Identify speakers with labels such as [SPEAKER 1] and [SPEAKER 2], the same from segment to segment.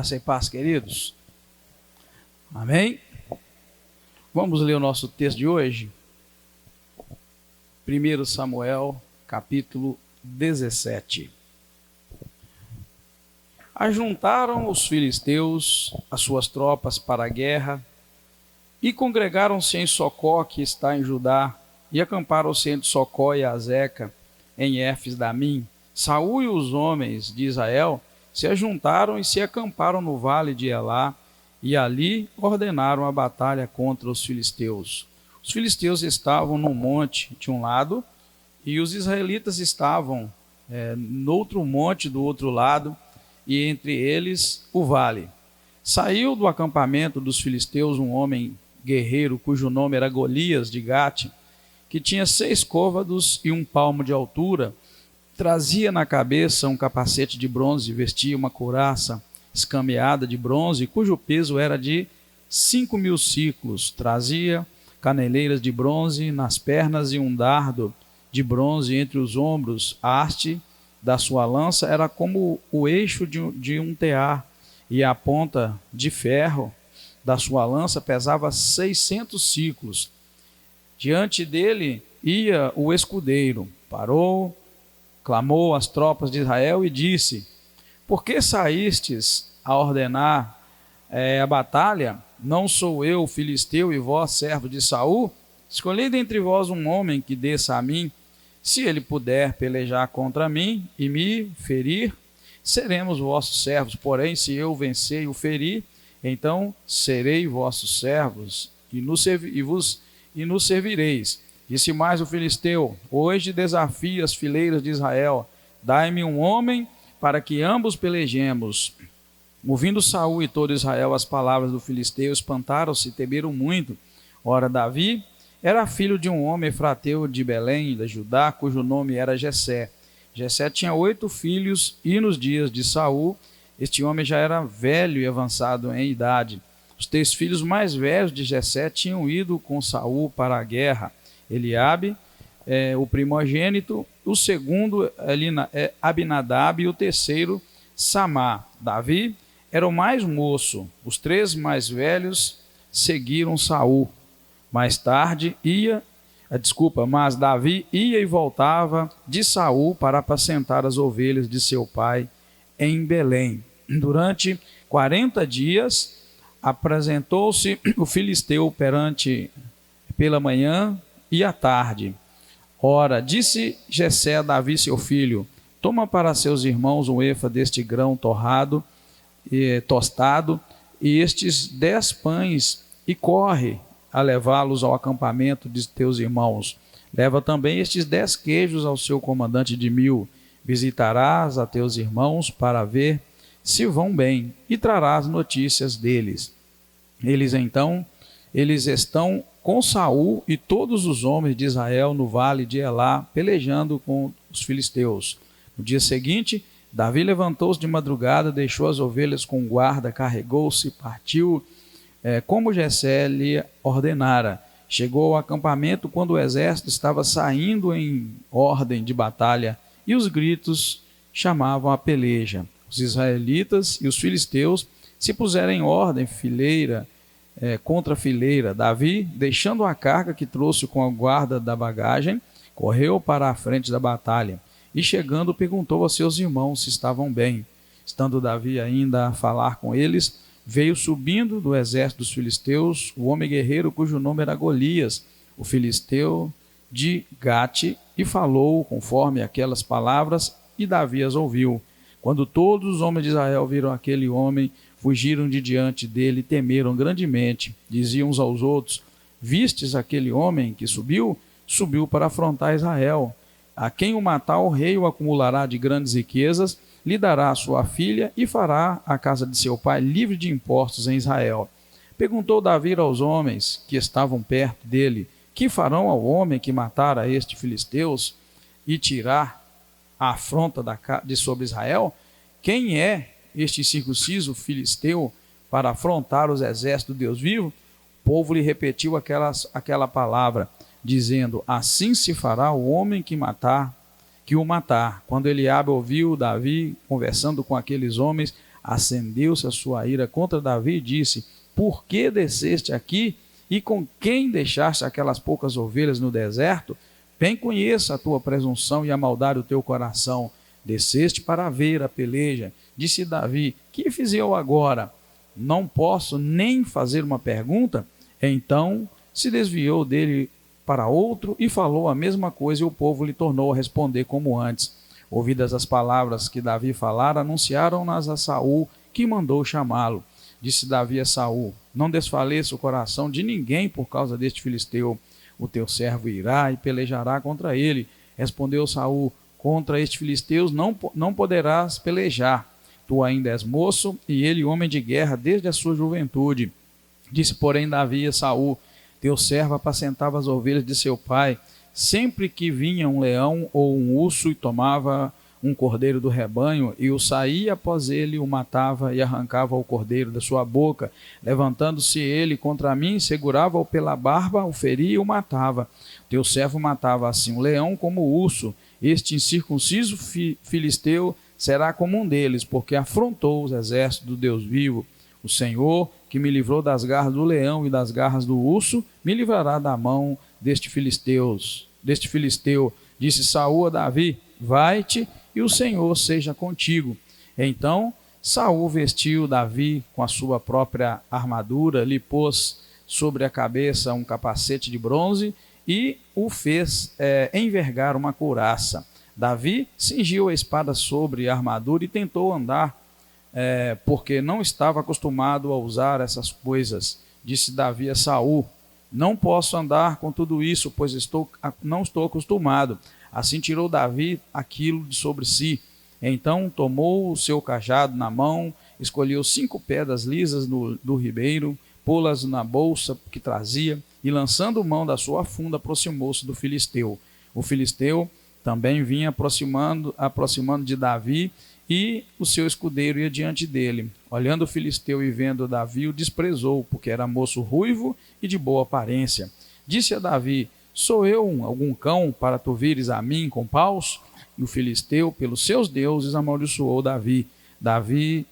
[SPEAKER 1] Graça e paz, queridos. Amém? Vamos ler o nosso texto de hoje. 1 Samuel, capítulo 17. Ajuntaram os filisteus as suas tropas para a guerra e congregaram-se em Socó, que está em Judá, e acamparam-se entre Socó e Azeca, em Éfes-Damim. Saul e os homens de Israel se ajuntaram e se acamparam no vale de Elá, e ali ordenaram a batalha contra os filisteus. Os filisteus estavam no monte de um lado, e os israelitas estavam no outro monte do outro lado, e entre eles o vale. Saiu do acampamento dos filisteus um homem guerreiro, cujo nome era Golias de Gate, que tinha 6 côvados e 1 palmo de altura. Trazia na cabeça um capacete de bronze, vestia uma couraça escameada de bronze, cujo peso era de 5.000 siclos. Trazia caneleiras de bronze nas pernas e um dardo de bronze entre os ombros. A haste da sua lança era como o eixo de um tear, e a ponta de ferro da sua lança pesava 600 siclos. Diante dele ia o escudeiro. Parou, clamou às tropas de Israel e disse: por que saístes a ordenar a batalha? Não sou eu filisteu e vós servo de Saul? Escolhei dentre vós um homem que desça a mim. Se ele puder pelejar contra mim e me ferir, seremos vossos servos. Porém, se eu vencer e o ferir, então serei vossos servos e nos servireis. Disse mais o filisteu: hoje desafio as fileiras de Israel. Dai-me um homem para que ambos pelejemos. Ouvindo Saul e todo Israel as palavras do filisteu, espantaram-se e temeram muito. Ora, Davi era filho de um homem efrateu de Belém, da Judá, cujo nome era Jessé. Jessé tinha 8 filhos, e nos dias de Saul, este homem já era velho e avançado em idade. Os 3 filhos mais velhos de Jessé tinham ido com Saul para a guerra: Eliabe, o primogênito, o segundo Abinadab e o terceiro Samá. Davi era o mais moço. Os 3 mais velhos seguiram Saul. Mas Davi ia e voltava de Saul para apacentar as ovelhas de seu pai em Belém. Durante 40 dias apresentou-se o filisteu pela manhã e à tarde. Ora, disse Jessé a Davi seu filho: toma para seus irmãos um efa deste grão torrado e tostado, e estes 10 pães, e corre a levá-los ao acampamento de teus irmãos. Leva também estes 10 queijos ao seu comandante de 1000. Visitarás a teus irmãos para ver se vão bem, e trarás notícias deles. Eles estão com Saul e todos os homens de Israel no vale de Elá, pelejando com os filisteus. No dia seguinte, Davi levantou-se de madrugada, deixou as ovelhas com guarda, carregou-se e partiu, como Jessé lhe ordenara. Chegou ao acampamento quando o exército estava saindo em ordem de batalha, e os gritos chamavam a peleja. Os israelitas e os filisteus se puseram em ordem, fileira contra fileira. Davi, deixando a carga que trouxe com a guarda da bagagem, correu para a frente da batalha, e chegando perguntou a seus irmãos se estavam bem. Estando Davi ainda a falar com eles, veio subindo do exército dos filisteus o homem guerreiro cujo nome era Golias, o filisteu de Gate, e falou conforme aquelas palavras, e Davi as ouviu. Quando todos os homens de Israel viram aquele homem, fugiram de diante dele e temeram grandemente. Diziam uns aos outros: vistes aquele homem que subiu? Subiu para afrontar Israel. A quem o matar, o rei o acumulará de grandes riquezas, lhe dará a sua filha e fará a casa de seu pai livre de impostos em Israel. Perguntou Davi aos homens que estavam perto dele: que farão ao homem que matar a este filisteus e tirar a afronta de sobre Israel? Quem é este circunciso filisteu para afrontar os exércitos do Deus vivo? O povo lhe repetiu aquela palavra, dizendo: assim se fará o homem que o matar. Quando Eliabe ouviu Davi conversando com aqueles homens, acendeu-se a sua ira contra Davi e disse: por que desceste aqui? E com quem deixaste aquelas poucas ovelhas no deserto? Bem conheço a tua presunção e a maldade do teu coração. Desceste para ver a peleja. Disse Davi: que fiz eu agora? Não posso nem fazer uma pergunta? Então se desviou dele para outro e falou a mesma coisa, e o povo lhe tornou a responder como antes. Ouvidas as palavras que Davi falara, anunciaram-nas a Saul, que mandou chamá-lo. Disse Davi a Saul: não desfaleça o coração de ninguém por causa deste filisteu. O teu servo irá e pelejará contra ele. Respondeu Saul: contra este filisteu não poderás pelejar. Tu ainda és moço, e ele homem de guerra desde a sua juventude. Disse, porém, Davi a Saul: teu servo apacentava as ovelhas de seu pai. Sempre que vinha um leão ou um urso e tomava um cordeiro do rebanho, e o saía após ele, o matava e arrancava o cordeiro da sua boca. Levantando-se ele contra mim, segurava-o pela barba, o feria e o matava. Teu servo matava assim um leão como o urso. Este incircunciso filisteu será como um deles, porque afrontou os exércitos do Deus vivo. O Senhor, que me livrou das garras do leão e das garras do urso, me livrará da mão deste filisteu. Disse Saul a Davi: vai-te, e o Senhor seja contigo. Então Saul vestiu Davi com a sua própria armadura, lhe pôs sobre a cabeça um capacete de bronze e o fez envergar uma couraça. Davi cingiu a espada sobre a armadura e tentou andar, porque não estava acostumado a usar essas coisas. Disse Davi a Saul: não posso andar com tudo isso, pois não estou acostumado. Assim tirou Davi aquilo de sobre si. Então tomou o seu cajado na mão, escolheu 5 pedras lisas do ribeiro, pô-las na bolsa que trazia, e lançando mão da sua funda, aproximou-se do filisteu. O filisteu também vinha aproximando de Davi, e o seu escudeiro ia diante dele. Olhando o filisteu e vendo Davi, o desprezou, porque era moço ruivo e de boa aparência. Disse a Davi: sou eu algum cão para tu vires a mim com paus? E o filisteu, pelos seus deuses, amaldiçoou Davi.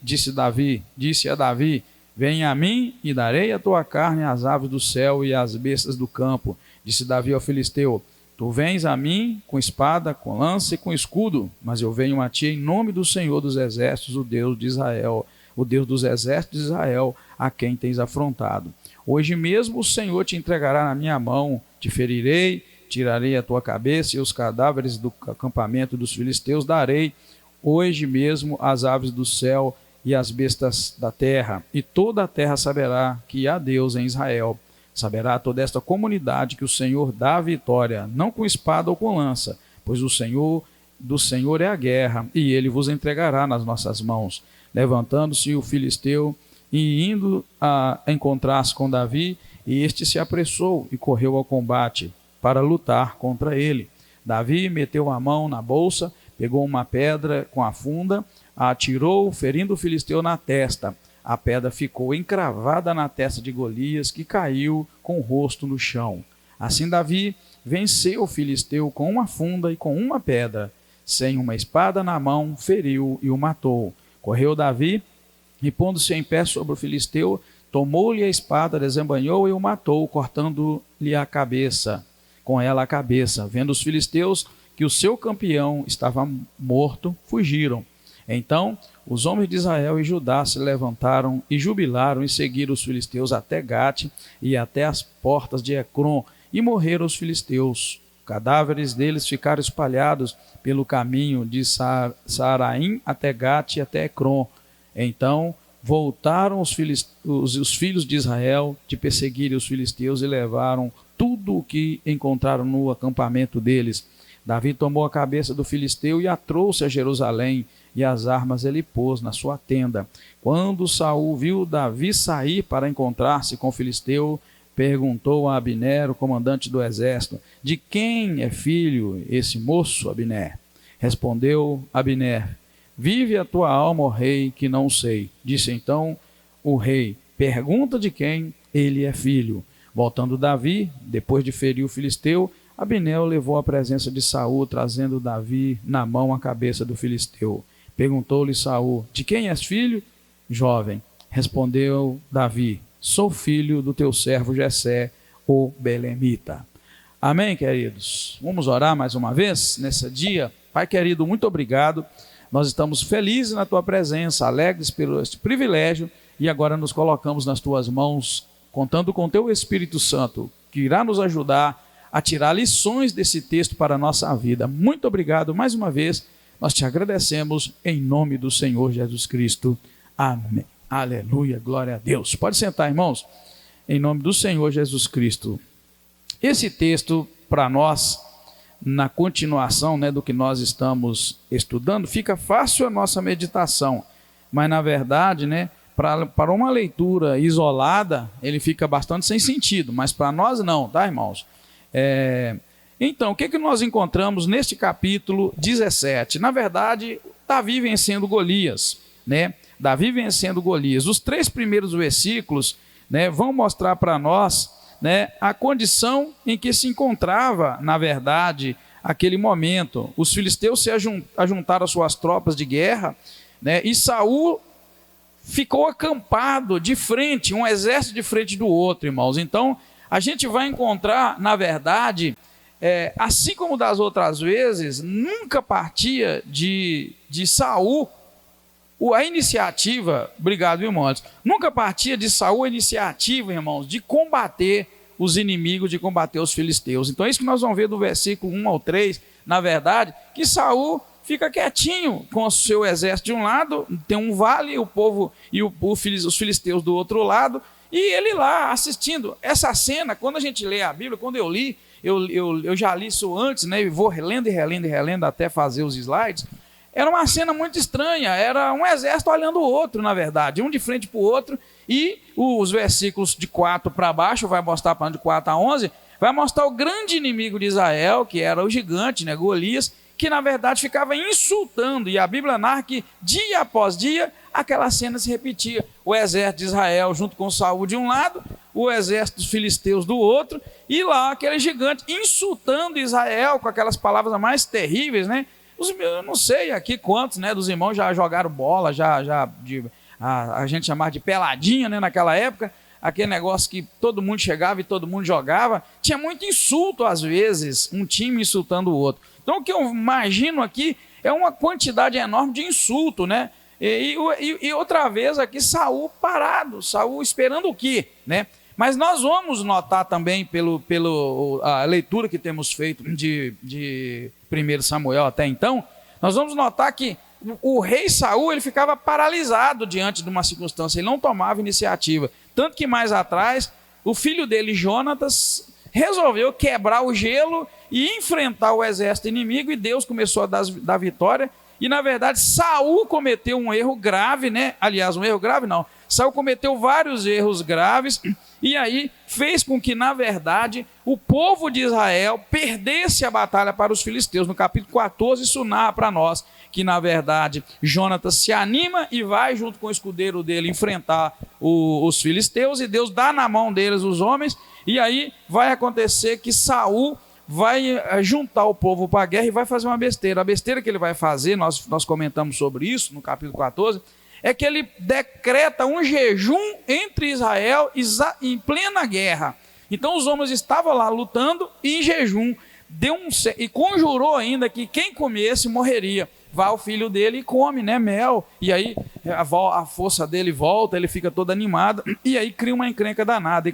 [SPEAKER 1] Disse a Davi: venha a mim e darei a tua carne às aves do céu e às bestas do campo. Disse Davi ao filisteu: tu vens a mim com espada, com lança e com escudo, mas eu venho a ti em nome do Senhor dos exércitos, o Deus de Israel, o Deus dos exércitos de Israel, a quem tens afrontado. Hoje mesmo o Senhor te entregará na minha mão, te ferirei, tirarei a tua cabeça e os cadáveres do acampamento dos filisteus darei hoje mesmo às aves do céu e às bestas da terra, e toda a terra saberá que há Deus em Israel. Saberá toda esta comunidade que o Senhor dá a vitória, não com espada ou com lança, pois do Senhor é a guerra, e ele vos entregará nas nossas mãos. Levantando-se o filisteu e indo a encontrar-se com Davi, e este se apressou e correu ao combate para lutar contra ele. Davi meteu a mão na bolsa, pegou uma pedra com a funda, a atirou, ferindo o filisteu na testa. A pedra ficou encravada na testa de Golias, que caiu com o rosto no chão. Assim Davi venceu o filisteu com uma funda e com uma pedra. Sem uma espada na mão, feriu e o matou. Correu Davi e, pondo-se em pé sobre o filisteu, tomou-lhe a espada, desembainhou e o matou, cortando-lhe a cabeça, com ela a cabeça. Vendo os filisteus que o seu campeão estava morto, fugiram. Então os homens de Israel e Judá se levantaram e jubilaram e seguiram os filisteus até Gate e até as portas de Ecrom, e morreram os filisteus. Cadáveres deles ficaram espalhados pelo caminho de Saaraim até Gate e até Ecrom. Então voltaram os filhos de Israel de perseguirem os filisteus e levaram tudo o que encontraram no acampamento deles. Davi tomou a cabeça do filisteu e a trouxe a Jerusalém, e as armas ele pôs na sua tenda. Quando Saul viu Davi sair para encontrar-se com o filisteu, perguntou a Abner, o comandante do exército: de quem é filho esse moço, Abner? Respondeu Abner: vive a tua alma, ó rei, que não sei. Disse então o rei: pergunta de quem ele é filho. Voltando Davi, depois de ferir o filisteu, Abner o levou à presença de Saul, trazendo Davi na mão a cabeça do filisteu. Perguntou-lhe Saul: de quem és filho? jovem. Respondeu Davi: sou filho do teu servo Jessé, o belemita. Amém, queridos? Vamos orar mais uma vez nesse dia. Pai querido, muito obrigado. Nós estamos felizes na tua presença, alegres pelo este privilégio, e agora nos colocamos nas tuas mãos, contando com teu Espírito Santo, que irá nos ajudar a tirar lições desse texto para a nossa vida. Muito obrigado mais uma vez. Nós te agradecemos em nome do Senhor Jesus Cristo. Amém. Aleluia, glória a Deus. Pode sentar, irmãos, em nome do Senhor Jesus Cristo. Esse texto, para nós, na continuação, do que nós estamos estudando, fica fácil a nossa meditação, mas na verdade, para uma leitura isolada, ele fica bastante sem sentido, mas para nós não, tá, irmãos? Então, o que nós encontramos neste capítulo 17? Na verdade, Davi vencendo Golias, Davi vencendo Golias. Os 3 primeiros versículos, vão mostrar para nós, a condição em que se encontrava, na verdade, aquele momento. Os filisteus se ajuntaram às suas tropas de guerra, e Saul ficou acampado de frente, um exército de frente do outro, irmãos. Então, a gente vai encontrar, na verdade, assim como das outras vezes, nunca partia de Saul a iniciativa, obrigado, irmãos, nunca partia de Saul a iniciativa, irmãos, de combater os inimigos, de combater os filisteus. Então é isso que nós vamos ver do versículo 1 ao 3, na verdade, que Saul fica quietinho com o seu exército de um lado, tem um vale, o povo e os filisteus do outro lado, e ele lá assistindo. Essa cena, quando a gente lê a Bíblia, quando eu li, eu já li isso antes, e vou relendo e relendo e relendo até fazer os slides. Era uma cena muito estranha, era um exército olhando o outro, na verdade, um de frente para o outro, e os versículos de 4 para baixo, vai mostrar de 4 a 11, vai mostrar o grande inimigo de Israel, que era o gigante, Golias, que na verdade ficava insultando, e a Bíblia narra que dia após dia, aquela cena se repetia, o exército de Israel junto com Saul de um lado, o exército dos filisteus do outro, e lá aquele gigante insultando Israel com aquelas palavras mais terríveis, Eu não sei aqui quantos, dos irmãos já jogaram bola, a gente chamava de peladinha, naquela época, aquele negócio que todo mundo chegava e todo mundo jogava. Tinha muito insulto às vezes, um time insultando o outro. Então o que eu imagino aqui é uma quantidade enorme de insulto, E outra vez aqui Saul parado, Saul esperando o quê, Mas nós vamos notar também, pela leitura que temos feito de 1 Samuel até então, nós vamos notar que o rei Saul ele ficava paralisado diante de uma circunstância, ele não tomava iniciativa. Tanto que mais atrás, o filho dele, Jonatas, resolveu quebrar o gelo e enfrentar o exército inimigo, e Deus começou a dar vitória. E na verdade Saul cometeu um erro grave, Aliás, um erro grave não. Saul cometeu vários erros graves, e aí fez com que, na verdade, o povo de Israel perdesse a batalha para os filisteus. No capítulo 14, isso narra para nós que, na verdade, Jonatas se anima e vai junto com o escudeiro dele enfrentar os filisteus, e Deus dá na mão deles os homens, e aí vai acontecer que Saul vai juntar o povo para a guerra e vai fazer uma besteira. A besteira que ele vai fazer, nós comentamos sobre isso no capítulo 14, é que ele decreta um jejum entre Israel em plena guerra. Então os homens estavam lá lutando e em jejum, e conjurou ainda que quem comesse morreria. Vai o filho dele e come mel, e aí a força dele volta, ele fica todo animado, e aí cria uma encrenca danada.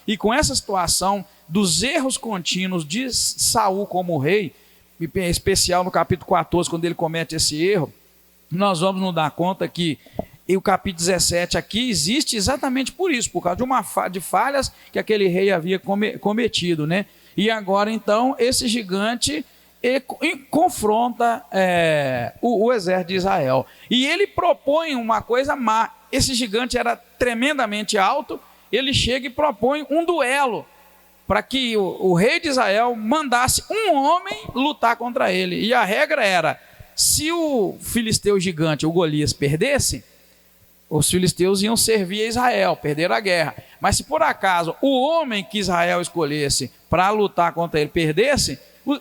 [SPEAKER 1] E com essa situação dos erros contínuos de Saul como rei, em especial no capítulo 14, quando ele comete esse erro, nós vamos nos dar conta que o capítulo 17 aqui existe exatamente por isso, por causa de falhas que aquele rei havia cometido, E agora então esse gigante confronta o exército de Israel, e ele propõe uma coisa má. Esse gigante era tremendamente alto, ele chega e propõe um duelo, para que o rei de Israel mandasse um homem lutar contra ele, e a regra era: se o filisteu gigante, o Golias, perdesse, os filisteus iam servir a Israel, perderam a guerra. Mas se por acaso o homem que Israel escolhesse para lutar contra ele perdesse,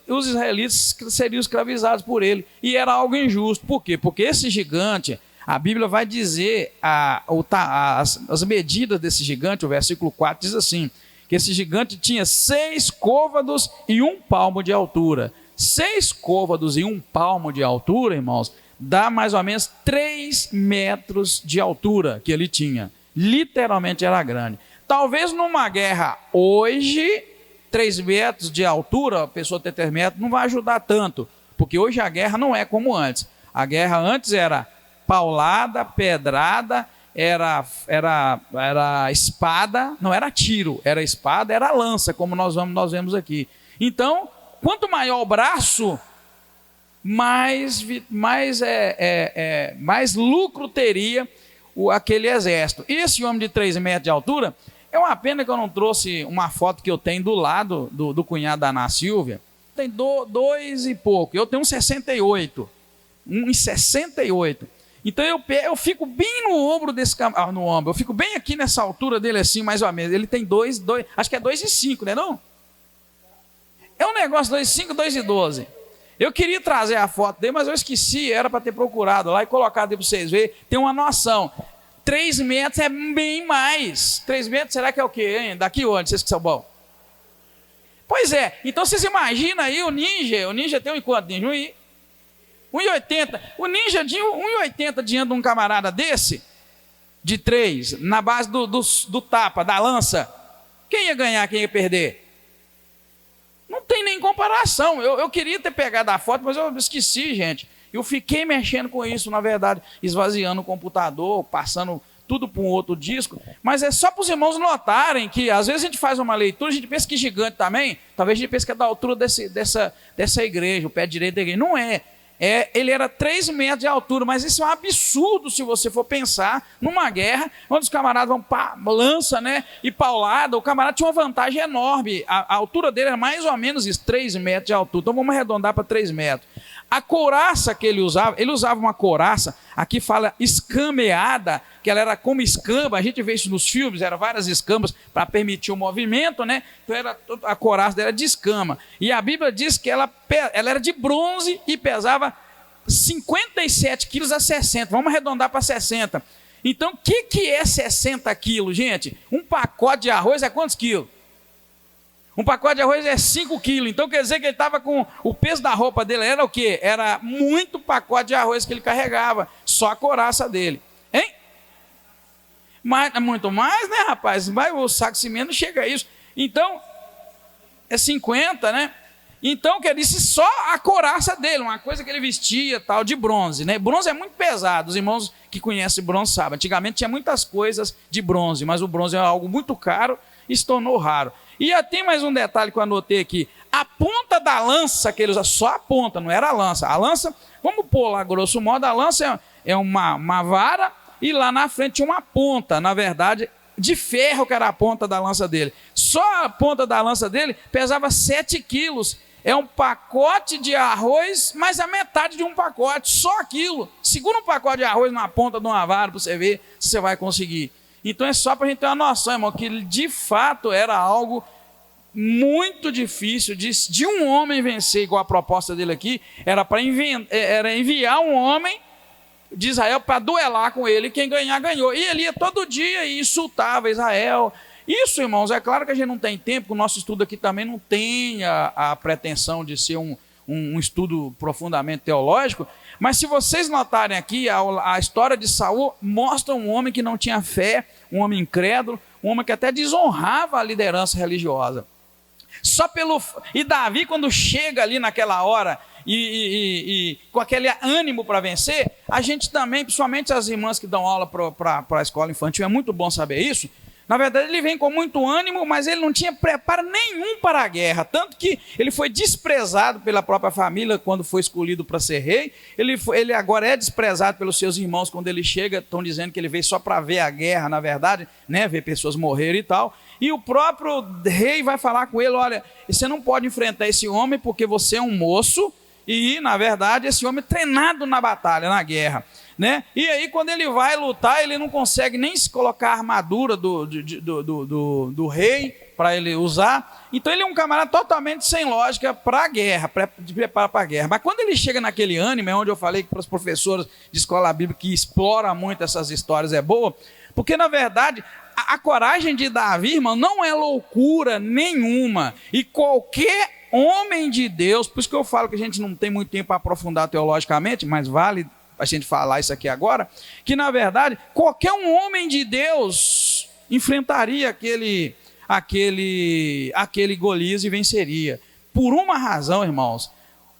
[SPEAKER 1] os israelitas seriam escravizados por ele, e era algo injusto. Por quê? Porque esse gigante, A Bíblia vai dizer as medidas desse gigante. O versículo 4 diz assim, que esse gigante tinha 6 côvados e 1 palmo de altura. 6 côvados e 1 palmo de altura, irmãos, dá mais ou menos 3 metros de altura que ele tinha. Literalmente era grande. Talvez numa guerra hoje, 3 metros de altura, a pessoa ter 3 metros, não vai ajudar tanto, porque hoje a guerra não é como antes. A guerra antes era paulada, pedrada, era espada, não era tiro, era espada, era lança, como nós vemos aqui. Então, quanto maior o braço, mais lucro teria aquele exército. Esse homem de 3 metros de altura, é uma pena que eu não trouxe uma foto que eu tenho do lado do cunhado da Ana Silvia. Tem 2 e pouco, eu tenho 1,68. 1,68. Então eu fico bem no ombro desse camarada, no ombro, eu fico bem aqui nessa altura dele assim, mais ou menos. Ele tem 2, acho que é 2,5, né não? É um negócio 2,5, 2,12. Eu queria trazer a foto dele, mas eu esqueci, era para ter procurado lá e colocado aí para vocês verem, ter uma noção. 3 metros é bem mais. 3 metros será que é o quê, hein? Daqui onde, vocês que são bons? Pois é, então vocês imaginam aí o ninja tem quanto, ninja? 1,80. O ninja de 1,80 diante de um camarada desse, de 3, na base do tapa, da lança, quem ia ganhar, quem ia perder? Não tem nem comparação. Eu queria ter pegado a foto, mas eu esqueci, gente. Eu fiquei mexendo com isso, na verdade, esvaziando o computador, passando tudo para um outro disco. Mas é só para os irmãos notarem que, às vezes, a gente faz uma leitura, a gente pensa que gigante também, talvez a gente pense que é da altura dessa igreja, o pé direito da igreja. Não é. Ele era 3 metros de altura, mas isso é um absurdo se você for pensar numa guerra, onde os camaradas vão lança, né, e paulada. O camarada tinha uma vantagem enorme, a altura dele era mais ou menos isso, 3 metros de altura, então vamos arredondar para 3 metros. A couraça que ele usava uma couraça, aqui fala escameada, que ela era como escama, a gente vê isso nos filmes, eram várias escamas para permitir o movimento, né? Então a couraça dela era de escama. E a Bíblia diz que ela era de bronze e pesava 57 quilos a 60, vamos arredondar para 60. Então, o que é 60 quilos, gente? Um pacote de arroz é quantos quilos? Um pacote de arroz é 5 quilos, então quer dizer que ele estava com o peso da roupa dele, era o quê? Era muito pacote de arroz que ele carregava, só a couraça dele, hein? Mas, muito mais, né, rapaz? Mas o saco de cimento não chega a isso. Então, é 50, né? Então, quer dizer, só a couraça dele, uma coisa que ele vestia, tal, de bronze, né? Bronze é muito pesado, os irmãos que conhecem bronze sabem. Antigamente tinha muitas coisas de bronze, mas o bronze é algo muito caro e se tornou raro. E tem mais um detalhe que eu anotei aqui. A ponta da lança que ele usa, só a ponta, não era a lança. A lança, vamos pôr lá, grosso modo, a lança é uma vara e lá na frente tinha uma ponta, na verdade, de ferro que era a ponta da lança dele. Só a ponta da lança dele pesava 7 quilos. É um pacote de arroz, mas a metade de um pacote, só aquilo. Segura um pacote de arroz na ponta de uma vara para você ver se você vai conseguir. Então é só para a gente ter uma noção, irmão, que de fato era algo muito difícil de um homem vencer, igual a proposta dele aqui, era enviar um homem de Israel para duelar com ele, quem ganhar, ganhou. E ele ia todo dia e insultava Israel. Isso, irmãos, é claro que a gente não tem tempo, o nosso estudo aqui também não tem a pretensão de ser um estudo profundamente teológico, mas se vocês notarem aqui, a história de Saul mostra um homem que não tinha fé, um homem incrédulo, um homem que até desonrava a liderança religiosa. E Davi, quando chega ali naquela hora e com aquele ânimo para vencer, a gente também, principalmente as irmãs que dão aula para a escola infantil, é muito bom saber isso. Na verdade, ele vem com muito ânimo, mas ele não tinha preparo nenhum para a guerra. Tanto que ele foi desprezado pela própria família quando foi escolhido para ser rei. Ele agora é desprezado pelos seus irmãos quando ele chega. Estão dizendo que ele veio só para ver a guerra, na verdade, né? Ver pessoas morrerem e tal. E o próprio rei vai falar com ele: olha, você não pode enfrentar esse homem porque você é um moço E, na verdade, esse homem é treinado na batalha, na guerra, né? E aí, quando ele vai lutar, ele não consegue nem se colocar a armadura do rei para ele usar. Então, ele é um camarada totalmente sem lógica para a guerra, de preparo para a guerra. Mas quando ele chega naquele ânimo, é onde eu falei que para os professores de escola bíblica que explora muito essas histórias é boa, porque, na verdade, a coragem de Davi, irmão, não é loucura nenhuma. E qualquer homem de Deus, por isso que eu falo que a gente não tem muito tempo para aprofundar teologicamente, mas vale a gente falar isso aqui agora, que na verdade qualquer um homem de Deus enfrentaria aquele Golias e venceria. Por uma razão, irmãos,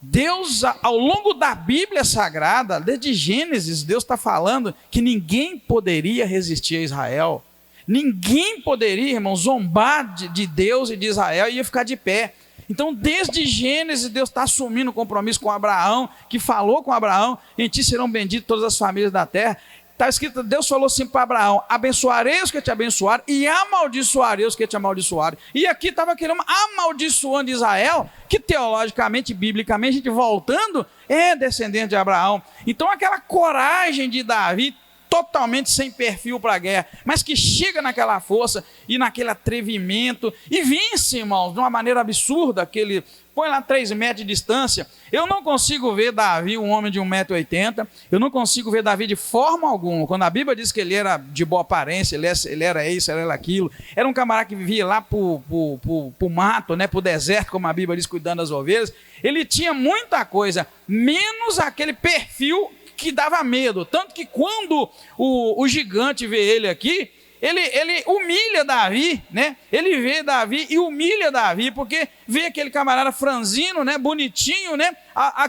[SPEAKER 1] Deus, ao longo da Bíblia Sagrada, desde Gênesis, Deus está falando que ninguém poderia resistir a Israel. Ninguém poderia, irmão, zombar de Deus e de Israel e ia ficar de pé. Então, desde Gênesis, Deus está assumindo um compromisso com Abraão, que falou com Abraão: em ti serão benditas todas as famílias da terra. Está escrito, Deus falou assim para Abraão: abençoarei os que te abençoarem e amaldiçoarei os que te amaldiçoarem. E aqui estava aquele homem amaldiçoando Israel, que teologicamente, biblicamente, a gente voltando, é descendente de Abraão. Então, aquela coragem de Davi, totalmente sem perfil para a guerra, mas que chega naquela força e naquele atrevimento e vence, irmãos, de uma maneira absurda, que ele põe lá 3 metros de distância. Eu não consigo ver Davi, um homem de 1,80 m, eu não consigo ver Davi de forma alguma. Quando a Bíblia diz que ele era de boa aparência, ele era isso, ele era aquilo, era um camarada que vivia lá para o mato, né, para o deserto, como a Bíblia diz, cuidando das ovelhas. Ele tinha muita coisa, menos aquele perfil que dava medo, tanto que quando o gigante vê ele aqui, ele humilha Davi, né? Ele vê Davi e humilha Davi, porque vê aquele camarada franzino, né? Bonitinho, né?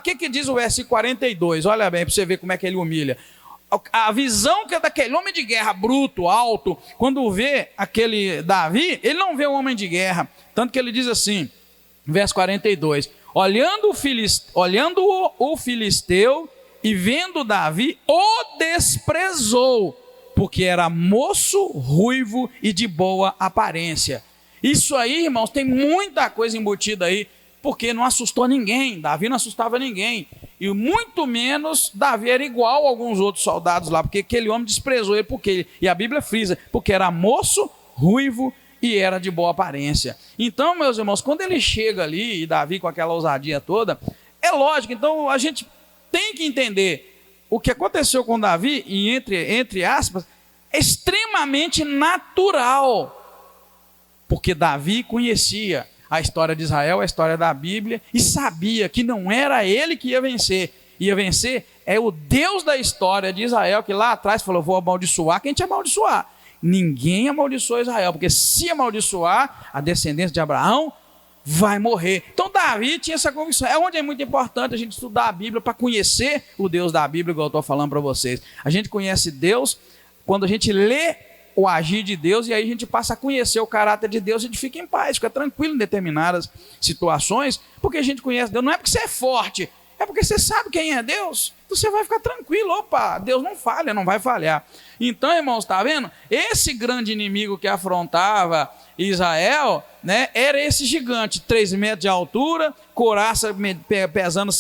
[SPEAKER 1] Que diz o versículo 42, olha bem, para você ver como é que ele humilha. A visão que é daquele homem de guerra bruto, alto, quando vê aquele Davi, ele não vê um homem de guerra, tanto que ele diz assim, verso 42, olhando o filisteu, e vendo Davi, o desprezou, porque era moço, ruivo e de boa aparência. Isso aí, irmãos, tem muita coisa embutida aí, porque não assustou ninguém. Davi não assustava ninguém. E muito menos Davi era igual a alguns outros soldados lá, porque aquele homem desprezou ele, e a Bíblia frisa, porque era moço, ruivo e era de boa aparência. Então, meus irmãos, quando ele chega ali, e Davi com aquela ousadia toda, é lógico, então a gente tem que entender o que aconteceu com Davi, e entre aspas, é extremamente natural, porque Davi conhecia a história de Israel, a história da Bíblia, e sabia que não era ele que ia vencer é o Deus da história de Israel, que lá atrás falou: vou amaldiçoar quem te amaldiçoar. Ninguém amaldiçoou Israel, porque se amaldiçoar a descendência de Abraão, vai morrer. Então Davi tinha essa convicção. É onde é muito importante a gente estudar a Bíblia para conhecer o Deus da Bíblia, igual eu estou falando para vocês. A gente conhece Deus quando a gente lê o agir de Deus, e aí a gente passa a conhecer o caráter de Deus, e a gente fica em paz, fica tranquilo em determinadas situações, porque a gente conhece Deus. Não é porque você é forte, é porque você sabe quem é Deus. Então você vai ficar tranquilo. Opa, Deus não falha, não vai falhar. Então, irmãos, está vendo? Esse grande inimigo que afrontava Israel, né, era esse gigante, 3 metros de altura, couraça pesando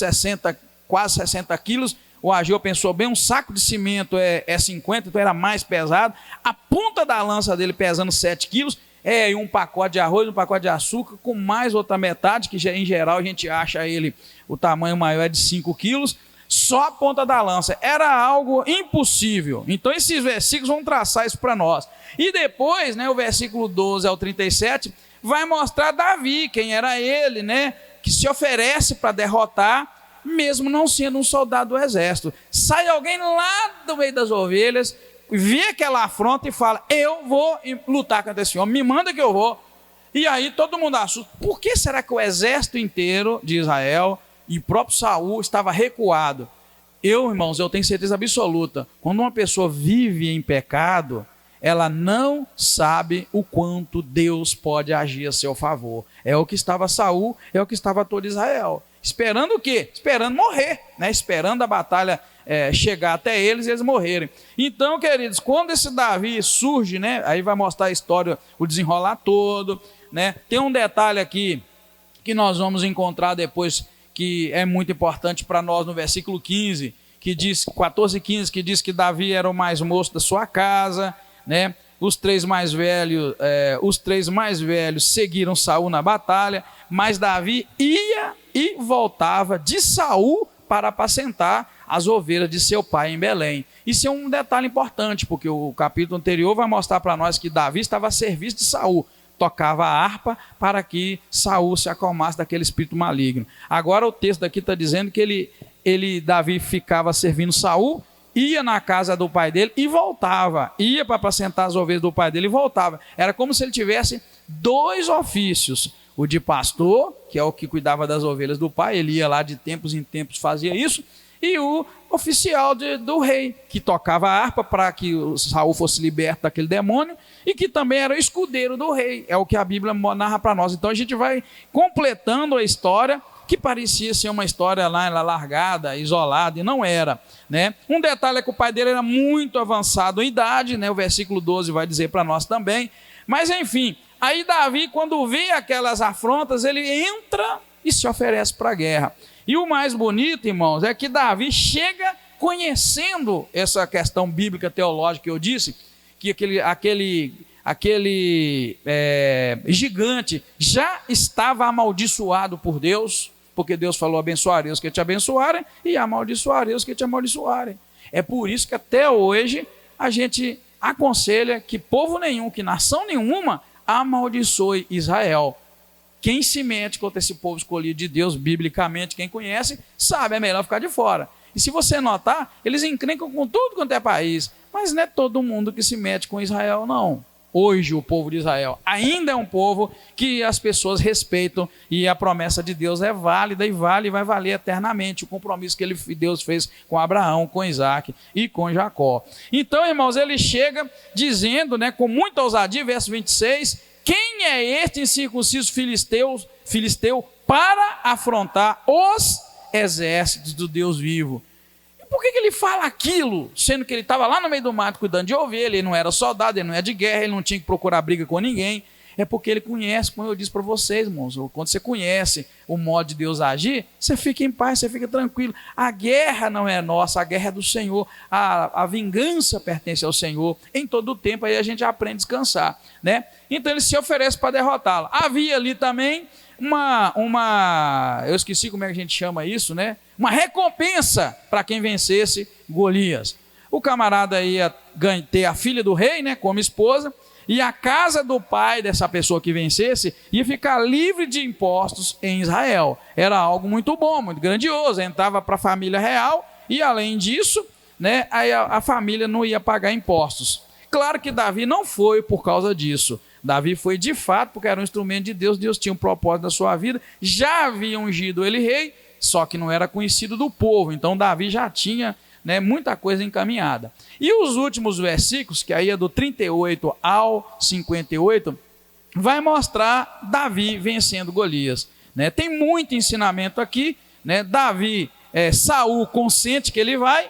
[SPEAKER 1] quase 60 quilos. O Ageu pensou bem, um saco de cimento é 50, então era mais pesado. A ponta da lança dele pesando 7 quilos, e um pacote de arroz, um pacote de açúcar, com mais outra metade, que em geral a gente acha ele, o tamanho maior é de 5 quilos, só a ponta da lança. Era algo impossível. Então esses versículos vão traçar isso para nós. E depois, né, o versículo 12 ao 37, vai mostrar Davi, quem era ele, né, que se oferece para derrotar, mesmo não sendo um soldado do exército. Sai alguém lá do meio das ovelhas, vê aquela afronta e fala: eu vou lutar contra esse homem, me manda que eu vou. E aí todo mundo assusta. Por que será que o exército inteiro de Israel e o próprio Saul estava recuado? Irmãos, eu tenho certeza absoluta, quando uma pessoa vive em pecado, ela não sabe o quanto Deus pode agir a seu favor. É o que estava Saul, é o que estava todo Israel. Esperando o quê? Esperando morrer, né? Esperando a batalha chegar até eles e eles morrerem. Então, queridos, quando esse Davi surge, né? Aí vai mostrar a história, o desenrolar todo, né? Tem um detalhe aqui que nós vamos encontrar depois, que é muito importante para nós no versículo 15, que diz, 14 e 15, que diz que Davi era o mais moço da sua casa, né? Os três mais velhos seguiram Saul na batalha, mas Davi ia e voltava de Saul para apacentar as ovelhas de seu pai em Belém. Isso é um detalhe importante, porque o capítulo anterior vai mostrar para nós que Davi estava a serviço de Saul, tocava a harpa para que Saul se acalmasse daquele espírito maligno. Agora o texto daqui está dizendo que Davi ficava servindo Saul, ia na casa do pai dele e voltava, ia para apacentar as ovelhas do pai dele e voltava. Era como se ele tivesse dois ofícios: o de pastor, que é o que cuidava das ovelhas do pai, ele ia lá de tempos em tempos, fazia isso, e o oficial do rei, que tocava a harpa para que o Saul fosse liberto daquele demônio, e que também era o escudeiro do rei. É o que a Bíblia narra para nós. Então a gente vai completando a história, que parecia ser uma história lá largada, isolada, e não era, né? Um detalhe é que o pai dele era muito avançado em idade, né? O versículo 12 vai dizer para nós também. Mas enfim, aí Davi, quando vê aquelas afrontas, ele entra e se oferece para a guerra. E o mais bonito, irmãos, é que Davi chega conhecendo essa questão bíblica teológica que eu disse, que aquele gigante já estava amaldiçoado por Deus, porque Deus falou: abençoarei os que te abençoarem e amaldiçoarei os que te amaldiçoarem. É por isso que até hoje a gente aconselha que povo nenhum, que nação nenhuma amaldiçoe Israel. Quem se mete contra esse povo escolhido de Deus, biblicamente, quem conhece, sabe, é melhor ficar de fora. E se você notar, eles encrencam com tudo quanto é país, mas não é todo mundo que se mete com Israel, não. Hoje o povo de Israel ainda é um povo que as pessoas respeitam, e a promessa de Deus é válida e vai valer eternamente, o compromisso que Deus fez com Abraão, com Isaac e com Jacó. Então, irmãos, ele chega dizendo, né, com muita ousadia, verso 26, quem é este incircunciso filisteu para afrontar os exércitos do Deus vivo? Por que ele fala aquilo, sendo que ele estava lá no meio do mato cuidando de ovelha, ele não era soldado, ele não é de guerra, ele não tinha que procurar briga com ninguém? É porque ele conhece, como eu disse para vocês, irmãos, quando você conhece o modo de Deus agir, você fica em paz, você fica tranquilo. A guerra não é nossa, a guerra é do Senhor, a vingança pertence ao Senhor. Em todo o tempo aí a gente aprende a descansar, né? Então ele se oferece para derrotá-lo. Havia ali também eu esqueci como é que a gente chama isso, né? Uma recompensa para quem vencesse Golias. O camarada ia ter a filha do rei, né, como esposa, e a casa do pai dessa pessoa que vencesse ia ficar livre de impostos em Israel. Era algo muito bom, muito grandioso. Entrava para a família real e, além disso, né, aí a família não ia pagar impostos. Claro que Davi não foi por causa disso. Davi foi de fato porque era um instrumento de Deus. Deus tinha um propósito na sua vida. Já havia ungido ele rei, só que não era conhecido do povo. Então Davi já tinha, né, muita coisa encaminhada. E os últimos versículos, que aí é do 38 ao 58, vai mostrar Davi vencendo Golias, né? Tem muito ensinamento aqui, né? Saul consente que ele vai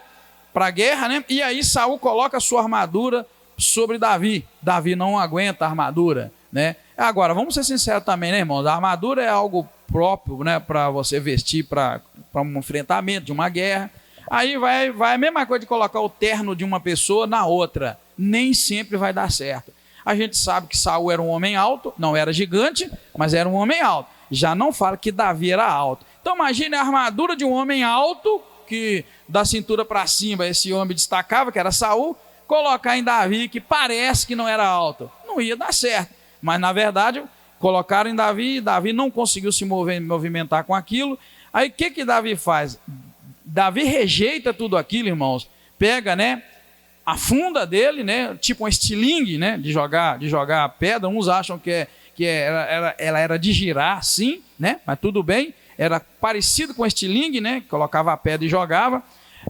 [SPEAKER 1] para a guerra, né? E aí Saul coloca a sua armadura sobre Davi. Davi não aguenta a armadura, né? Agora, vamos ser sinceros também, né, irmãos? A armadura é algo próprio, né, para você vestir para um enfrentamento de uma guerra. Aí vai a mesma coisa de colocar o terno de uma pessoa na outra. Nem sempre vai dar certo. A gente sabe que Saul era um homem alto, não era gigante, mas era um homem alto. Já não fala que Davi era alto. Então imagine a armadura de um homem alto, que da cintura para cima esse homem destacava, que era Saul, colocar em Davi, que parece que não era alto. Não ia dar certo. Mas na verdade, colocaram em Davi, e Davi não conseguiu se movimentar com aquilo. Aí o que Davi faz? Davi rejeita tudo aquilo, irmãos. Pega, né, a funda dele, né, tipo um estilingue, né, de jogar pedra. Uns acham que ela era de girar, sim, né, mas tudo bem. Era parecido com estilingue, né, colocava a pedra e jogava.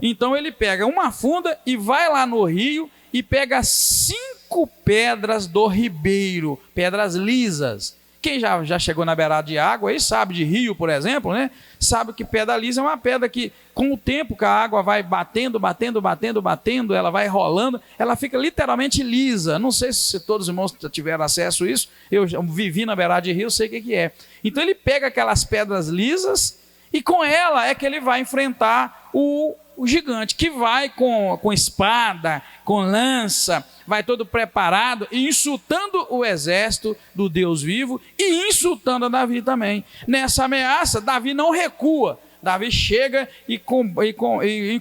[SPEAKER 1] Então ele pega uma funda e vai lá no rio e pega 5 pedras do ribeiro, pedras lisas. Quem já chegou na beirada de água aí sabe de rio, por exemplo, né? Sabe que pedra lisa é uma pedra que, com o tempo que a água vai batendo, ela vai rolando, ela fica literalmente lisa. Não sei se todos os irmãos tiveram acesso a isso. Eu vivi na beirada de rio, sei o que é. Então ele pega aquelas pedras lisas E com ela é que ele vai enfrentar o gigante, que vai com espada, com lança, vai todo preparado e insultando o exército do Deus vivo e insultando a Davi também. Nessa ameaça, Davi não recua. Davi chega e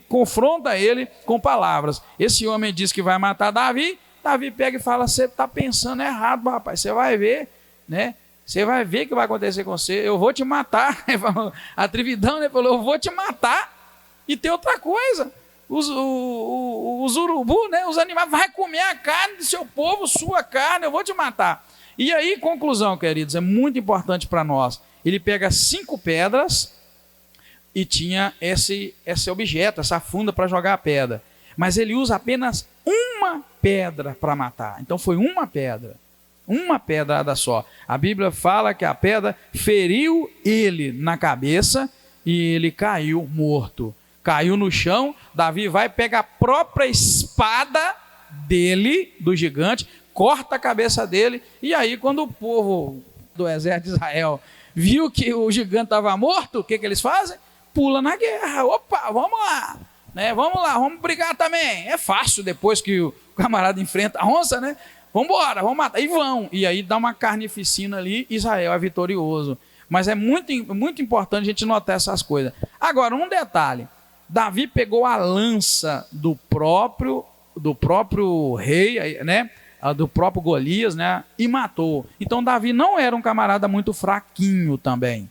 [SPEAKER 1] confronta ele com palavras. Esse homem diz que vai matar Davi. Davi pega e fala: você está pensando errado, rapaz, você vai ver, né? Você vai ver o que vai acontecer com você, eu vou te matar. A Trividão, né, falou: eu vou te matar. E tem outra coisa, os urubu, né, os animais, vai comer a carne do seu povo, sua carne, eu vou te matar. E aí, conclusão, queridos, é muito importante para nós. Ele pega 5 pedras e tinha esse objeto, essa funda para jogar a pedra. Mas ele usa apenas uma pedra para matar. Então foi uma pedrada só. A Bíblia fala que a pedra feriu ele na cabeça e ele caiu morto. Caiu no chão. Davi vai pegar a própria espada dele, do gigante, corta a cabeça dele. E aí, quando o povo do exército de Israel viu que o gigante estava morto, o que eles fazem? Pula na guerra. Opa, vamos lá, né? Vamos lá, vamos brigar também. É fácil depois que o camarada enfrenta a onça, né? Vamos embora, vamos matar. E vão. E aí dá uma carnificina ali, Israel é vitorioso. Mas é muito importante a gente notar essas coisas. Agora, um detalhe. Davi pegou a lança do próprio rei, né? Do próprio Golias, né? E matou. Então Davi não era um camarada muito fraquinho também.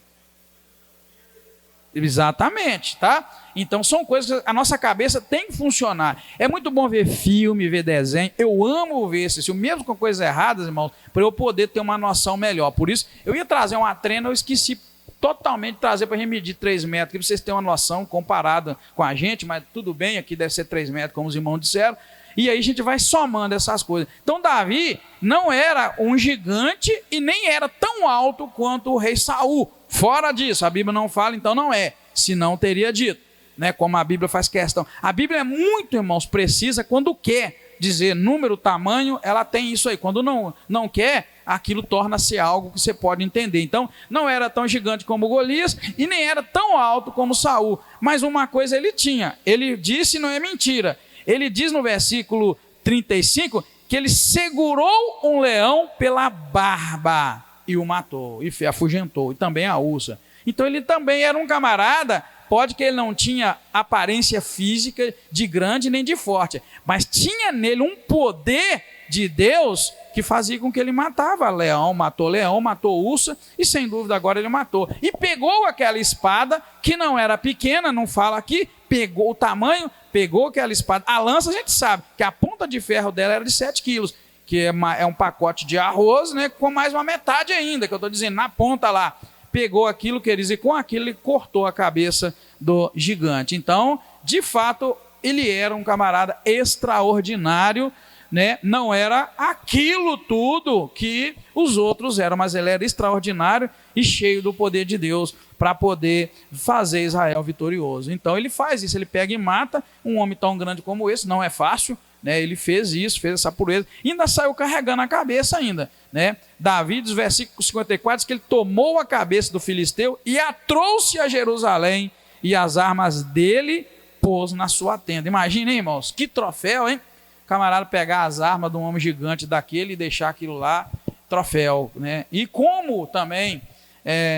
[SPEAKER 1] Exatamente, tá? Então são coisas que a nossa cabeça tem que funcionar. É muito bom ver filme, ver desenho. Eu amo ver esse filme, mesmo com coisas erradas, irmãos, para eu poder ter uma noção melhor. Por isso, eu ia trazer uma treina, eu esqueci totalmente de trazer para a gente medir 3 metros, para vocês terem uma noção comparada com a gente, mas tudo bem, aqui deve ser 3 metros, como os irmãos disseram. E aí a gente vai somando essas coisas. Então Davi não era um gigante e nem era tão alto quanto o rei Saul. Fora disso, a Bíblia não fala, então não é. Senão teria dito, né? Como a Bíblia faz questão. A Bíblia é muito, irmãos, precisa quando quer dizer número, tamanho, ela tem isso aí. Quando não quer, aquilo torna-se algo que você pode entender. Então, não era tão gigante como Golias e nem era tão alto como Saul. Mas uma coisa ele tinha. Ele disse, não é mentira. Ele diz no versículo 35 que ele segurou um leão pela barba e o matou, e afugentou, e também a ursa. Então ele também era um camarada, pode que ele não tinha aparência física de grande nem de forte, mas tinha nele um poder de Deus que fazia com que ele matava leão, matou ursa, e sem dúvida agora ele matou. E pegou aquela espada, que não era pequena, não fala aqui, pegou o tamanho, pegou aquela espada. A lança a gente sabe que a ponta de ferro dela era de 7 quilos, que é um pacote de arroz, né, com mais uma metade ainda, que eu estou dizendo, na ponta lá. Pegou aquilo, quer dizer, com aquilo ele cortou a cabeça do gigante. Então, de fato, ele era um camarada extraordinário, né? Não era aquilo tudo que os outros eram, mas ele era extraordinário e cheio do poder de Deus para poder fazer Israel vitorioso. Então ele faz isso, ele pega e mata um homem tão grande como esse, não é fácil, né? Ele fez isso, fez essa pureza, e ainda saiu carregando a cabeça ainda, né? Davi, dos versículos 54, diz que ele tomou a cabeça do filisteu e a trouxe a Jerusalém, e as armas dele pôs na sua tenda. Imaginem, irmãos, que troféu, hein? Camarada pegar as armas de um homem gigante daquele e deixar aquilo lá, troféu, né? E como também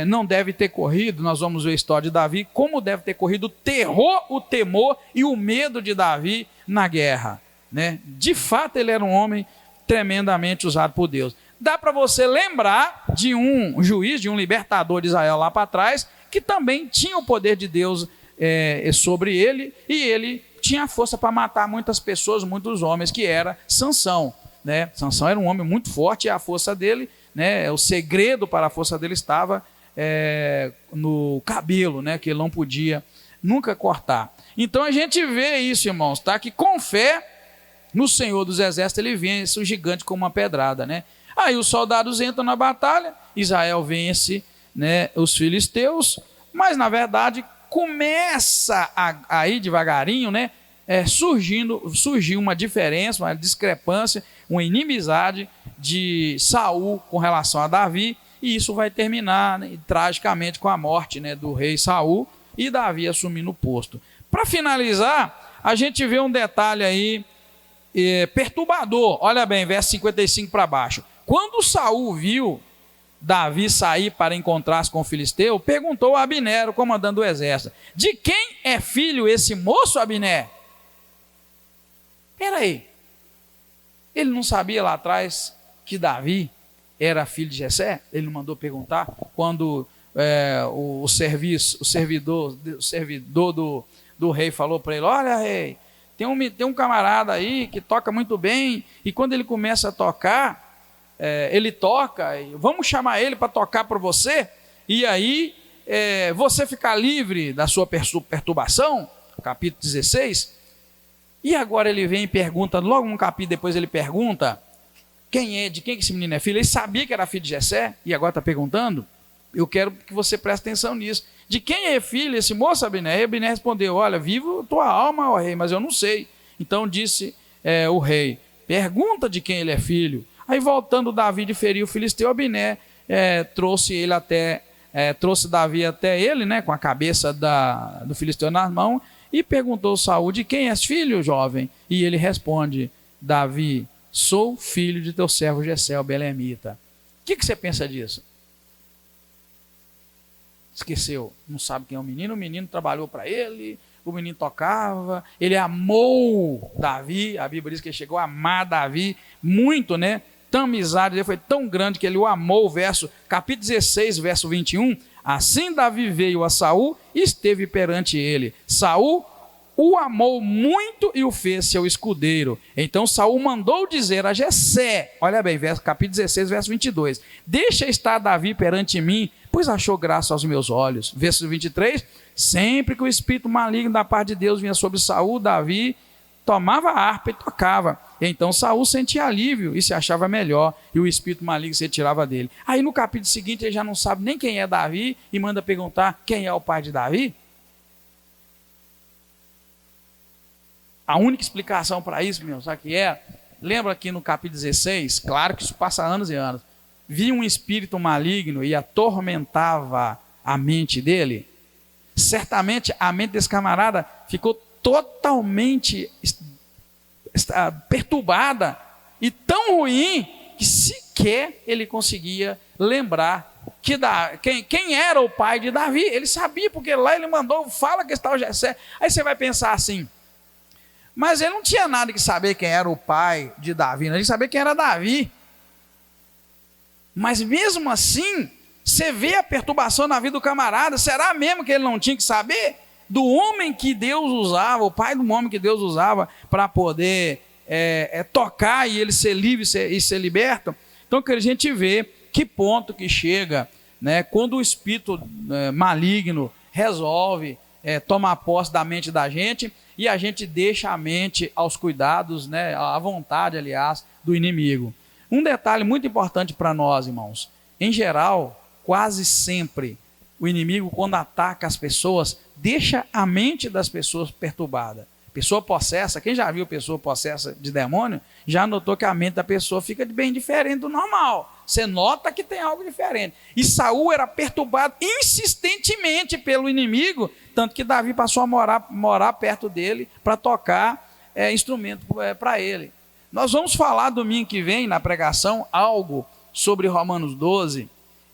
[SPEAKER 1] não deve ter corrido, nós vamos ver a história de Davi, como deve ter corrido o terror, o temor e o medo de Davi na guerra, né? De fato ele era um homem tremendamente usado por Deus. Dá para você lembrar de um juiz, de um libertador de Israel lá para trás, que também tinha o poder de Deus sobre ele, e ele tinha força para matar muitas pessoas, muitos homens, que era Sansão, né? Sansão era um homem muito forte, e a força dele, né, o segredo para a força dele estava no cabelo, né, que ele não podia nunca cortar. Então a gente vê isso, irmãos, tá? Que com fé no Senhor dos Exércitos ele vence o gigante com uma pedrada, né? Aí os soldados entram na batalha, Israel vence, né, os filisteus, mas na verdade começa a ir devagarinho, né? Surgiu uma diferença, uma discrepância, uma inimizade de Saul com relação a Davi, e isso vai terminar, né, tragicamente com a morte, né, do rei Saul e Davi assumindo o posto. Para finalizar, a gente vê um detalhe aí perturbador. Olha bem, verso 55 para baixo. Quando Saul viu Davi sair para encontrar-se com o filisteu, perguntou a Abner, o comandante do exército: de quem é filho esse moço, Abner? Espera aí, ele não sabia lá atrás que Davi era filho de Jessé? Ele não mandou perguntar quando o servidor do rei falou para ele: olha, rei, tem um camarada aí que toca muito bem, e quando ele começa a tocar, ele toca, vamos chamar ele para tocar para você, e aí você ficar livre da sua perturbação, capítulo 16. E agora ele vem e pergunta, logo um capítulo depois ele pergunta, de quem que esse menino é filho? Ele sabia que era filho de Jessé, e agora está perguntando. Eu quero que você preste atenção nisso. De quem é filho esse moço, Abner? E Abner respondeu: olha, vivo tua alma, ó rei, mas eu não sei. Então disse o rei: pergunta de quem ele é filho. Aí voltando Davi de ferir o filisteu, Abner trouxe Davi até ele, né, com a cabeça do filisteu nas mãos, e perguntou Saul: de quem és filho, jovem? E ele responde: Davi, sou filho de teu servo Jessé, o belemita. O que você pensa disso? Esqueceu, não sabe quem é o menino trabalhou para ele, o menino tocava, ele amou Davi, a Bíblia diz que ele chegou a amar Davi muito, né? Tão amizade dele foi tão grande que ele o amou, capítulo 16, verso 21, assim Davi veio a Saul e esteve perante ele. Saul o amou muito e o fez seu escudeiro. Então Saul mandou dizer a Jessé, olha bem, capítulo 16, verso 22, deixa estar Davi perante mim, pois achou graça aos meus olhos. Verso 23, sempre que o espírito maligno da parte de Deus vinha sobre Saul, Davi tomava a harpa e tocava. Então Saul sentia alívio e se achava melhor, e o espírito maligno se retirava dele. Aí no capítulo seguinte ele já não sabe nem quem é Davi e manda perguntar quem é o pai de Davi. A única explicação para isso, meu, sabe o que é? Lembra aqui no capítulo 16, claro que isso passa anos e anos, via um espírito maligno e atormentava a mente dele. Certamente a mente desse camarada ficou totalmente perturbada e tão ruim que sequer ele conseguia lembrar quem era o pai de Davi. Ele sabia, porque lá ele mandou, fala que está o Jessé. Aí você vai pensar assim, mas ele não tinha nada que saber quem era o pai de Davi, ele sabia quem era Davi. Mas mesmo assim, você vê a perturbação na vida do camarada. Será mesmo que ele não tinha que saber do homem que Deus usava, o pai do homem que Deus usava para poder tocar e ele ser livre e ser liberto? Então que a gente vê que ponto que chega, né, quando o espírito maligno resolve tomar posse da mente da gente, e a gente deixa a mente aos cuidados, né, à vontade, aliás, do inimigo. Um detalhe muito importante para nós, irmãos: em geral, quase sempre, o inimigo, quando ataca as pessoas, deixa a mente das pessoas perturbada. Pessoa possessa, quem já viu pessoa possessa de demônio, já notou que a mente da pessoa fica bem diferente do normal. Você nota que tem algo diferente. E Saul era perturbado insistentemente pelo inimigo, tanto que Davi passou a morar perto dele para tocar instrumento para ele. Nós vamos falar domingo que vem, na pregação, algo sobre Romanos 12,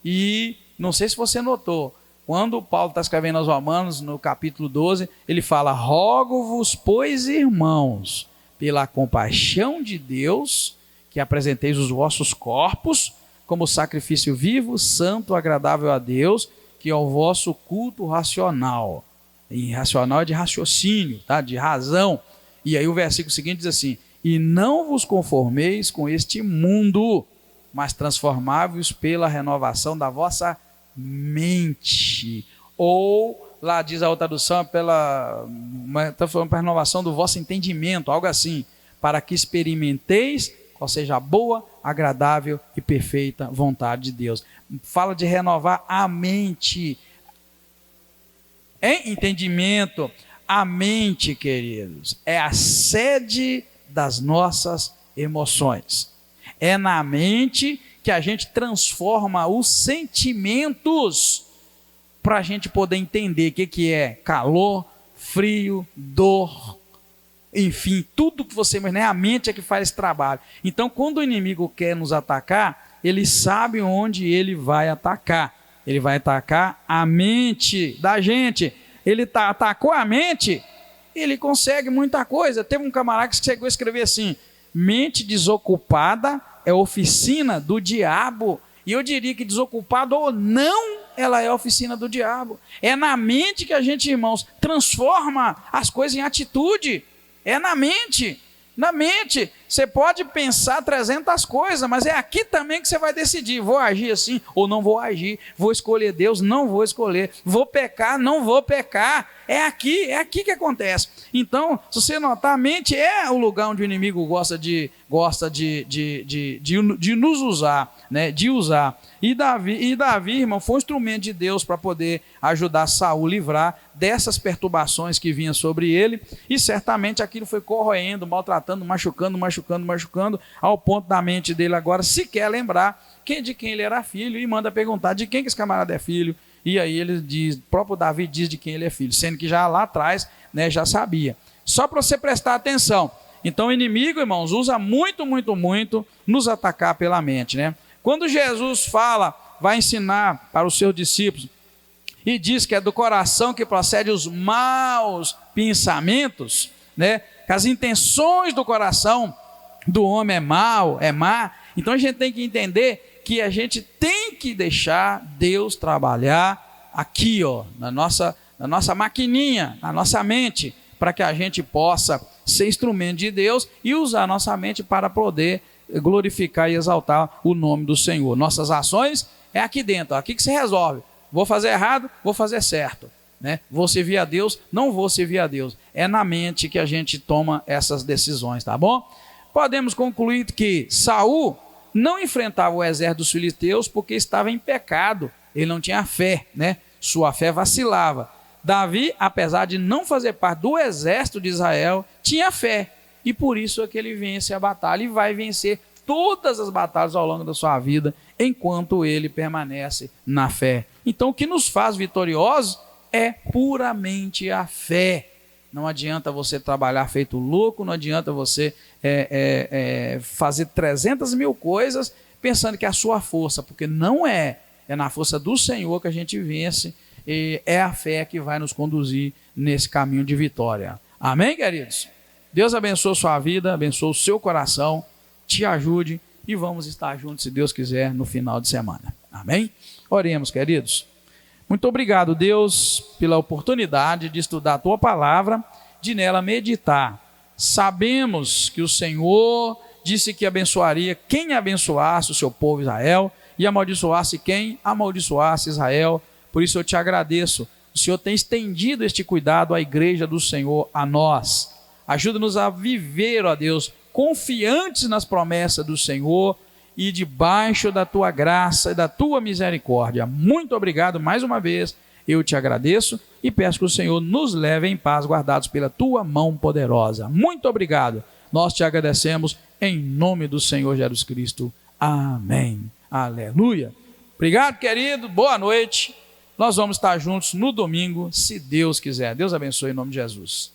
[SPEAKER 1] e não sei se você notou, quando Paulo está escrevendo aos Romanos, no capítulo 12, ele fala: rogo-vos, pois, irmãos, pela compaixão de Deus, que apresenteis os vossos corpos como sacrifício vivo, santo, agradável a Deus, que é o vosso culto racional. E racional é de raciocínio, tá? De razão. E aí o versículo seguinte diz assim: e não vos conformeis com este mundo, mas transformai-vos pela renovação da vossa mente. Ou, lá diz a outra tradução, pela renovação do vosso entendimento, algo assim, para que experimenteis qual seja a boa, agradável e perfeita vontade de Deus. Fala de renovar a mente. Em entendimento, a mente, queridos, é a sede das nossas emoções. É na mente que a gente transforma os sentimentos para a gente poder entender o que é calor, frio, dor, enfim, tudo que você imaginar, a mente é que faz esse trabalho. Então, quando o inimigo quer nos atacar, ele sabe onde ele vai atacar. Ele vai atacar a mente da gente. Ele atacou a mente, ele consegue muita coisa. Teve um camarada que chegou a escrever assim: mente desocupada é oficina do diabo. E eu diria que desocupado ou não, ela é a oficina do diabo. É na mente que a gente, irmãos, transforma as coisas em atitude. É na mente. Na mente, você pode pensar 300 coisas, mas é aqui também que você vai decidir: vou agir assim ou não vou agir, vou escolher Deus, não vou escolher, vou pecar, não vou pecar. É aqui que acontece. Então, se você notar, a mente é o lugar onde o inimigo gosta de nos usar, né? De usar. E Davi, irmão, foi um instrumento de Deus para poder ajudar Saul a livrar dessas perturbações que vinham sobre ele, e certamente aquilo foi corroendo, maltratando, machucando, ao ponto da mente dele agora sequer lembrar de quem ele era filho, e manda perguntar de quem que esse camarada é filho. E aí ele diz, o próprio Davi diz de quem ele é filho, sendo que já lá atrás, né, já sabia. Só para você prestar atenção. Então o inimigo, irmãos, usa muito nos atacar pela mente, né? Quando Jesus vai ensinar para os seus discípulos e diz que é do coração que procede os maus pensamentos, né? Que as intenções do coração do homem é má. Então a gente tem que entender que a gente tem que deixar Deus trabalhar aqui, ó, na nossa maquininha, na nossa mente, para que a gente possa ser instrumento de Deus e usar a nossa mente para poder glorificar e exaltar o nome do Senhor. Nossas ações é aqui dentro, aqui que se resolve. Vou fazer errado, vou fazer certo, né? Vou servir a Deus, não vou servir a Deus. É na mente que a gente toma essas decisões, tá bom? Podemos concluir que Saul não enfrentava o exército dos filisteus porque estava em pecado, ele não tinha fé, né? Sua fé vacilava. Davi, apesar de não fazer parte do exército de Israel, tinha fé, e por isso é que ele vence a batalha e vai vencer todas as batalhas ao longo da sua vida, enquanto ele permanece na fé. Então o que nos faz vitoriosos é puramente a fé. Não adianta você trabalhar feito louco, não adianta você fazer 300 mil coisas pensando que é a sua força, porque não é. É na força do Senhor que a gente vence, e é a fé que vai nos conduzir nesse caminho de vitória. Amém, queridos? Deus abençoe a sua vida, abençoe o seu coração, te ajude, e vamos estar juntos, se Deus quiser, no final de semana. Amém? Oremos, queridos. Muito obrigado, Deus, pela oportunidade de estudar a Tua palavra, de nela meditar. Sabemos que o Senhor disse que abençoaria quem abençoasse o seu povo Israel e amaldiçoasse quem amaldiçoasse Israel. Por isso eu te agradeço. O Senhor tem estendido este cuidado à igreja do Senhor, a nós. Ajuda-nos a viver, ó Deus, confiantes nas promessas do Senhor e debaixo da Tua graça e da Tua misericórdia. Muito obrigado mais uma vez. Eu te agradeço e peço que o Senhor nos leve em paz, guardados pela Tua mão poderosa. Muito obrigado. Nós te agradecemos em nome do Senhor Jesus Cristo. Amém. Aleluia. Obrigado, querido. Boa noite. Nós vamos estar juntos no domingo, se Deus quiser. Deus abençoe em nome de Jesus.